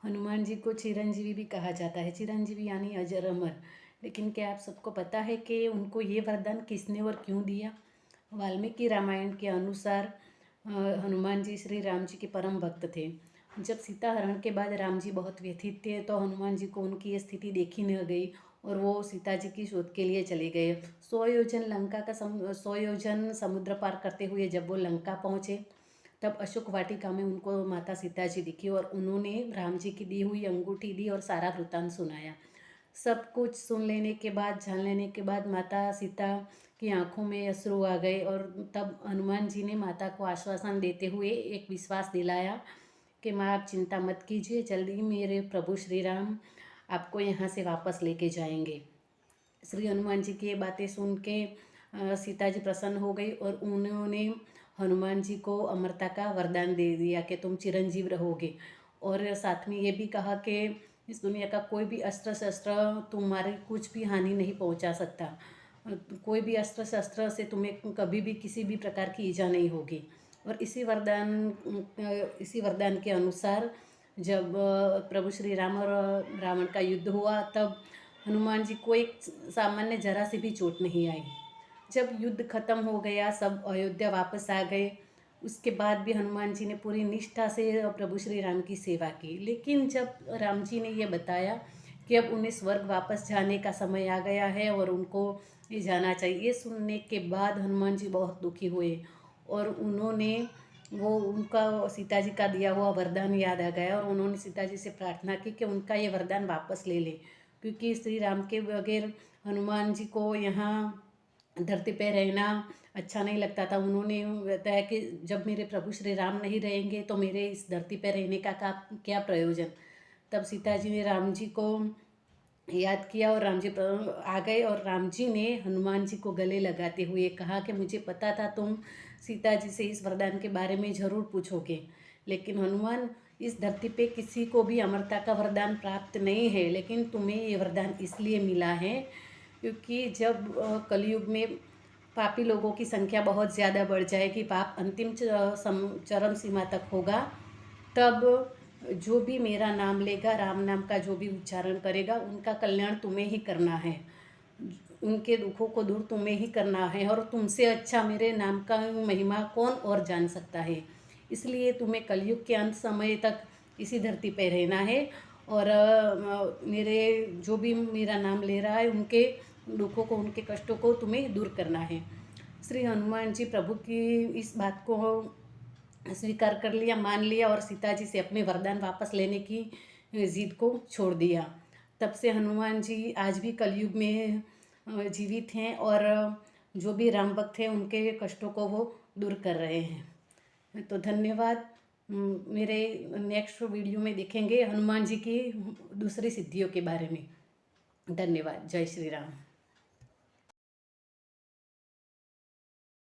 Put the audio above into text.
हनुमान जी को चिरंजीवी भी कहा जाता है। चिरंजीवी यानी अजर अमर। लेकिन क्या आप सबको पता है कि उनको ये वरदान किसने और क्यों दिया? वाल्मीकि रामायण के अनुसार हनुमान जी श्री राम जी के परम भक्त थे। जब सीता हरण के बाद राम जी बहुत व्यथित थे तो हनुमान जी को उनकी ये स्थिति देखी न गई और वो सीता जी की शोध के लिए चले गए। 100 योजन समुद्र पार करते हुए जब वो लंका पहुँचे तब अशोक वाटिका में उनको माता सीता जी दिखी और उन्होंने राम जी की दी हुई अंगूठी दी और सारा वृतांत सुनाया। सब कुछ सुन लेने के बाद, जान लेने के बाद माता सीता की आंखों में अश्रु आ गए और तब हनुमान जी ने माता को आश्वासन देते हुए एक विश्वास दिलाया कि माँ आप चिंता मत कीजिए, जल्दी मेरे प्रभु श्री राम आपको यहाँ से वापस लेके जाएंगे। श्री हनुमान जी की ये बातें सुन के सीता जी प्रसन्न हो गई और उन्होंने हनुमान जी को अमरता का वरदान दे दिया कि तुम चिरंजीव रहोगे। और साथ में ये भी कहा कि इस दुनिया का कोई भी अस्त्र शस्त्र तुम्हारे कुछ भी हानि नहीं पहुंचा सकता। कोई भी अस्त्र शस्त्र से तुम्हें कभी भी किसी भी प्रकार की ईजा नहीं होगी। और इसी वरदान के अनुसार जब प्रभु श्री राम और रावण का युद्ध हुआ तब हनुमान जी को एक सामान्य जरा सी भी चोट नहीं आई। जब युद्ध खत्म हो गया, सब अयोध्या वापस आ गए, उसके बाद भी हनुमान जी ने पूरी निष्ठा से प्रभु श्री राम की सेवा की। लेकिन जब राम जी ने ये बताया कि अब उन्हें स्वर्ग वापस जाने का समय आ गया है और उनको ये जाना चाहिए, ये सुनने के बाद हनुमान जी बहुत दुखी हुए और उनका सीता जी का दिया हुआ वरदान याद आ गया और उन्होंने सीता जी से प्रार्थना की कि उनका ये वरदान वापस ले ले, क्योंकि श्री राम के बगैर हनुमान जी को यहाँ धरती पे रहना अच्छा नहीं लगता था। उन्होंने बताया कि जब मेरे प्रभु श्री राम नहीं रहेंगे तो मेरे इस धरती पे रहने का क्या प्रयोजन। तब सीता जी ने राम जी को याद किया और राम जी आ गए और राम जी ने हनुमान जी को गले लगाते हुए कहा कि मुझे पता था तुम सीता जी से इस वरदान के बारे में ज़रूर पूछोगे, लेकिन हनुमान इस धरती पे किसी को भी अमरता का वरदान प्राप्त नहीं है, लेकिन तुम्हें ये वरदान इसलिए मिला है क्योंकि जब कलयुग में पापी लोगों की संख्या बहुत ज़्यादा बढ़ जाएगी, पाप अंतिम चरम सीमा तक होगा, तब जो भी मेरा नाम लेगा, राम नाम का जो भी उच्चारण करेगा, उनका कल्याण तुम्हें ही करना है, उनके दुखों को दूर तुम्हें ही करना है और तुमसे अच्छा मेरे नाम का महिमा कौन और जान सकता है। इसलिए तुम्हें कलयुग के अंत समय तक इसी धरती पर रहना है और मेरे जो भी मेरा नाम ले रहा है उनके दुखों को, उनके कष्टों को तुम्हें दूर करना है। श्री हनुमान जी प्रभु की इस बात को स्वीकार कर लिया, मान लिया और सीता जी से अपने वरदान वापस लेने की जिद को छोड़ दिया। तब से हनुमान जी आज भी कलयुग में जीवित हैं और जो भी राम भक्त हैं उनके कष्टों को वो दूर कर रहे हैं। तो धन्यवाद। मेरे नेक्स्ट वीडियो में देखेंगे हनुमान जी की दूसरी सिद्धियों के बारे में। धन्यवाद। जय श्री राम।